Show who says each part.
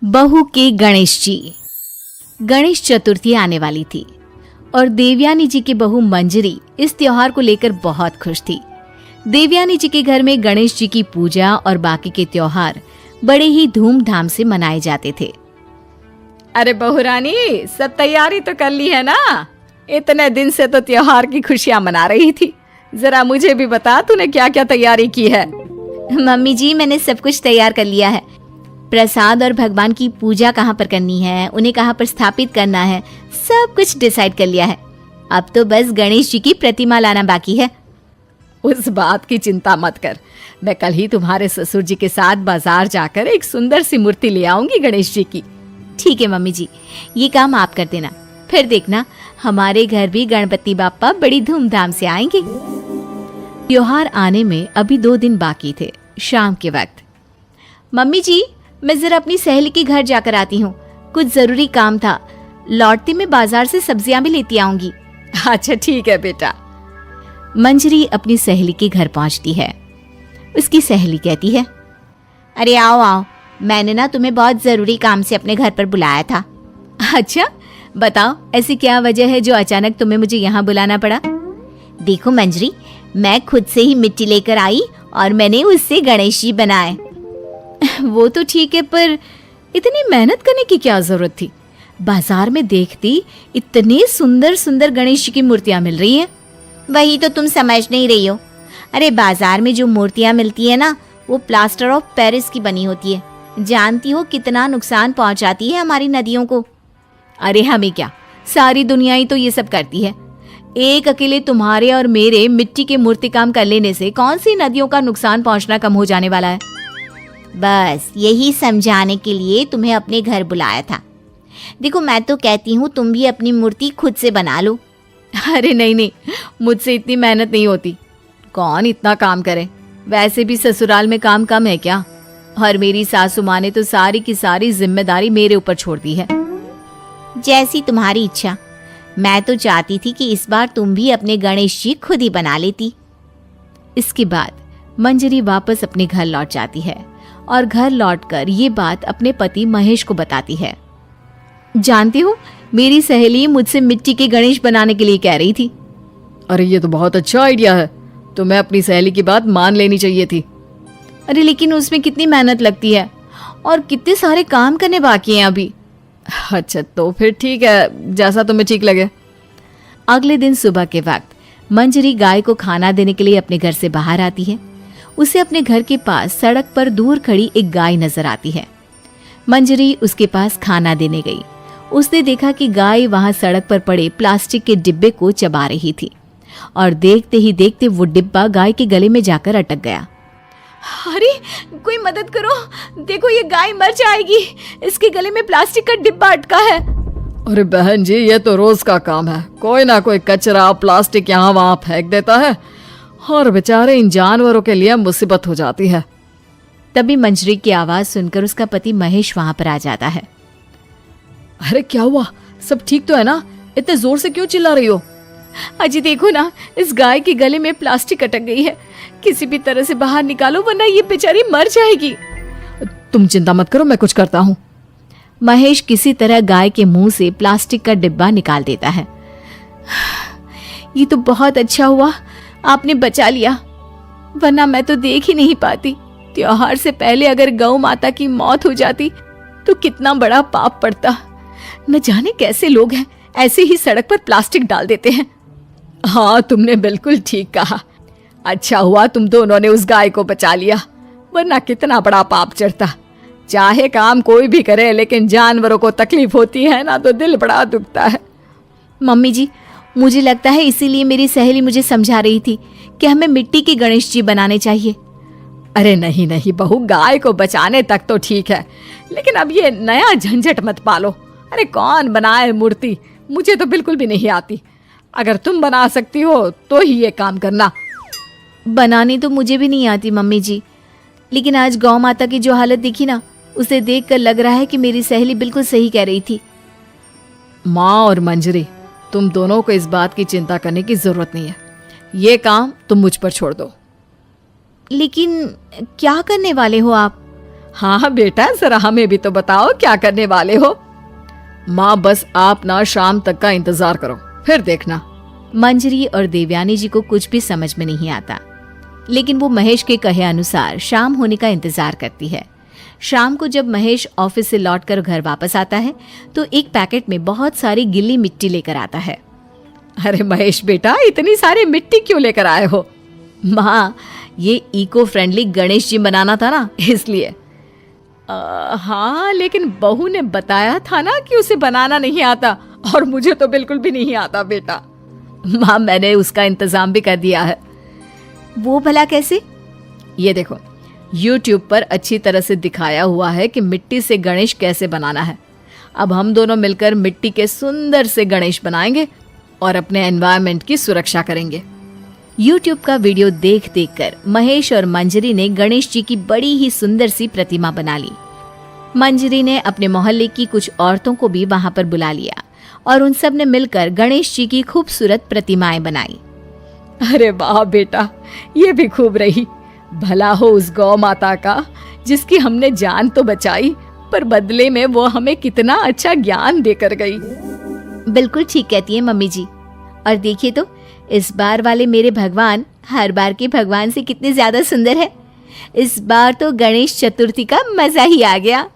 Speaker 1: बहू के गणेश जी। गणेश चतुर्थी आने वाली थी और देवयानी जी की बहू मंजरी इस त्योहार को लेकर बहुत खुश थी। देवयानी जी के घर में गणेश जी की पूजा और बाकी के त्योहार बड़े ही धूमधाम से मनाए जाते थे।
Speaker 2: अरे बहू रानी, सब तैयारी तो कर ली है ना? इतने दिन से तो त्योहार की खुशियां मना रही थी। जरा मुझे भी बता, तूने क्या क्या तैयारी की है?
Speaker 1: मम्मी जी, मैंने सब कुछ तैयार कर लिया है। प्रसाद और भगवान की पूजा कहाँ पर करनी है, उन्हें कहाँ पर स्थापित करना है, सब कुछ डिसाइड कर लिया है। अब तो बस गणेश जी की प्रतिमा लाना बाकी है।
Speaker 2: उस बात की चिंता मत कर, मैं कल ही तुम्हारे ससुर जी के साथ बाजार जाकर एक सुंदर सी मूर्ति ले आऊंगी गणेश जी की।
Speaker 1: ठीक है मम्मी जी, ये काम आप कर देना। फिर देखना हमारे घर भी गणपति बाप्पा बड़ी धूमधाम से आएंगे। त्योहार आने में अभी 2 दिन बाकी थे। शाम के वक्त, मम्मी जी, मैं जरा अपनी सहेली के घर जाकर आती हूँ, कुछ जरूरी काम था। लौटती में बाजार से सब्जियां भी लेती आऊंगी।
Speaker 2: अच्छा ठीक है बेटा।
Speaker 1: मंजरी अपनी सहेली के घर पहुंचती है। उसकी सहेली कहती है, अरे आओ आओ, मैंने ना तुम्हें बहुत जरूरी काम से अपने घर पर बुलाया था। अच्छा बताओ, ऐसी क्या वजह है जो अचानक तुम्हें मुझे यहाँ बुलाना पड़ा? देखो मंजरी, मैं खुद से ही मिट्टी लेकर आई और मैंने उससे गणेश जी बनाए। वो तो ठीक है, पर इतनी मेहनत करने की क्या जरूरत थी? बाजार में देखती इतने सुंदर सुंदर गणेश जी की मूर्तियां मिल रही हैं। वही तो तुम समझ नहीं रही हो। अरे बाजार में जो मूर्तियां मिलती है ना, वो प्लास्टर ऑफ पेरिस की बनी होती है। जानती हो कितना नुकसान पहुंचाती है हमारी नदियों को। अरे हमें क्या, सारी दुनिया ही तो ये सब करती है। एक अकेले तुम्हारे और मेरे मिट्टी के मूर्ति काम कर लेने से कौन सी नदियों का नुकसान पहुंचना कम हो जाने वाला है? बस यही समझाने के लिए तुम्हें अपने घर बुलाया था। देखो मैं तो कहती हूँ तुम भी अपनी मूर्ति खुद से बना लो।
Speaker 2: अरे नहीं नहीं, मुझसे इतनी मेहनत नहीं होती। कौन इतना काम करे? वैसे भी ससुराल में काम कम है क्या? और मेरी सासू माँ ने तो सारी की सारी जिम्मेदारी मेरे ऊपर छोड़ दी है।
Speaker 1: जैसी तुम्हारी इच्छा। मैं तो चाहती थी कि इस बार तुम भी अपने गणेश जी खुद ही बना लेती। इसके बाद मंजरी वापस अपने घर लौट जाती है और घर लौटकर ये बात अपने पति महेश को बताती है। जानती हो, मेरी सहेली मुझसे मिट्टी के गणेश बनाने के लिए कह रही थी।
Speaker 2: अरे ये तो बहुत अच्छा आइडिया है, तो मैं अपनी सहेली की बात मान लेनी चाहिए थी।
Speaker 1: अरे लेकिन उसमें कितनी मेहनत लगती है और कितने सारे काम करने बाकी हैं अभी।
Speaker 2: अच्छा तो फिर ठीक है, जैसा तुम्हें ठीक लगे।
Speaker 1: अगले दिन सुबह के वक्त मंजरी गाय को खाना देने के लिए अपने घर से बाहर आती है। उसे अपने घर के पास सड़क पर दूर खड़ी एक गाय नजर आती है। मंजरी उसके पास खाना देने गई। उसने देखा कि गाय वहां सड़क पर पड़े प्लास्टिक के डिब्बे को चबा रही थी और देखते ही देखते वो डिब्बा गाय के गले में जाकर अटक गया।
Speaker 2: अरे कोई मदद करो, देखो ये गाय मर जाएगी, इसके गले में प्लास्टिक का डिब्बा अटका है। अरे बहन जी, ये तो रोज का काम है। कोई ना कोई कचरा प्लास्टिक यहाँ वहाँ फेंक देता है और बेचारे इन जानवरों के लिए मुसीबत हो जाती है।
Speaker 1: तभी मंजरी की आवाज सुनकर उसका पति महेश वहां पर आ जाता है।
Speaker 2: अरे क्या हुआ? सब ठीक तो है ना? इतने जोर से क्यों चिल्ला रही हो? अजी देखो ना, इस गाय के गले में प्लास्टिक अटक गई है। किसी भी तरह से बाहर निकालो वरना ये बेचारी मर जाएगी। तुम चिंता मत करो, मैं कुछ करता हूँ।
Speaker 1: महेश किसी तरह गाय के मुंह से प्लास्टिक का डिब्बा निकाल देता है। ये तो बहुत अच्छा हुआ आपने बचा लिया, वरना मैं तो देख ही नहीं पाती। त्योहार से पहले अगर गौ माता की मौत हो जाती तो कितना बड़ा पाप पड़ता। न जाने कैसे लोग हैं, ऐसे ही सड़क पर प्लास्टिक डाल देते हैं।
Speaker 2: हाँ तुमने बिल्कुल ठीक कहा। अच्छा हुआ तुम दोनों ने उस गाय को बचा लिया, वरना कितना बड़ा पाप चढ़ता। चाहे काम कोई भी करे, लेकिन जानवरों को तकलीफ होती है ना, तो दिल बड़ा दुखता है।
Speaker 1: मम्मी जी, मुझे लगता है इसीलिए मेरी सहेली मुझे समझा रही थी कि हमें मिट्टी के गणेश जी बनाने चाहिए।
Speaker 2: अरे नहीं नहीं बहू, गाय को बचाने तक तो ठीक है, लेकिन अब ये नया झंझट मत पालो। अरे कौन बनाए मूर्ति? मुझे तो बिल्कुल भी नहीं आती। अगर तुम बना सकती हो तो ही ये काम करना।
Speaker 1: बनानी तो मुझे भी नहीं आती मम्मी जी, लेकिन आज गौ माता की जो हालत देखी ना, उसे देखकर लग रहा है कि मेरी सहेली बिल्कुल सही कह रही थी।
Speaker 2: माँ और मंजरी, तुम दोनों को इस बात की चिंता करने की जरूरत नहीं है। ये काम तुम मुझ पर छोड़ दो।
Speaker 1: लेकिन क्या करने वाले हो आप?
Speaker 2: हाँ बेटा, जरा हमें भी तो बताओ क्या करने वाले हो। माँ बस आप ना शाम तक का इंतजार करो, फिर देखना।
Speaker 1: मंजरी और देवयानी जी को कुछ भी समझ में नहीं आता, लेकिन वो महेश के कहे अनुसार शाम होने का इंतजार करती है। शाम को जब महेश ऑफिस से लौटकर घर वापस आता है तो एक पैकेट में बहुत सारी गीली मिट्टी लेकर आता है।
Speaker 2: अरे महेश बेटा, इतनी सारी मिट्टी क्यों लेकर आए हो?
Speaker 1: माँ, ये इको फ्रेंडली गणेश जी बनाना था ना, इसलिए।
Speaker 2: हाँ, लेकिन बहू ने बताया था ना कि उसे बनाना नहीं आता, और मुझे तो बिल्कुल भी नहीं आता बेटा।
Speaker 1: माँ, मैंने उसका इंतजाम भी कर दिया है। वो भला कैसे?
Speaker 2: ये देखो, YouTube पर अच्छी तरह से दिखाया हुआ है कि मिट्टी से गणेश कैसे बनाना है। अब हम दोनों मिलकर मिट्टी के सुंदर से गणेश बनाएंगे और अपने एनवायरनमेंट की सुरक्षा करेंगे।
Speaker 1: YouTube का वीडियो देख देख कर महेश और मंजरी ने गणेश जी की बड़ी ही सुंदर सी प्रतिमा बना ली। मंजरी ने अपने मोहल्ले की कुछ औरतों को भी वहां पर बुला लिया और उन सब ने मिलकर गणेश जी की खूबसूरत प्रतिमाएं बनाई।
Speaker 2: अरे वाह बेटा, ये भी खूब रही। भला हो उस गौ माता का, जिसकी हमने जान तो बचाई, पर बदले में वो हमें कितना अच्छा ज्ञान देकर गई।
Speaker 1: बिल्कुल ठीक कहती है मम्मी जी। और देखिए तो, इस बार वाले मेरे भगवान हर बार के भगवान से कितने ज्यादा सुंदर है। इस बार तो गणेश चतुर्थी का मजा ही आ गया।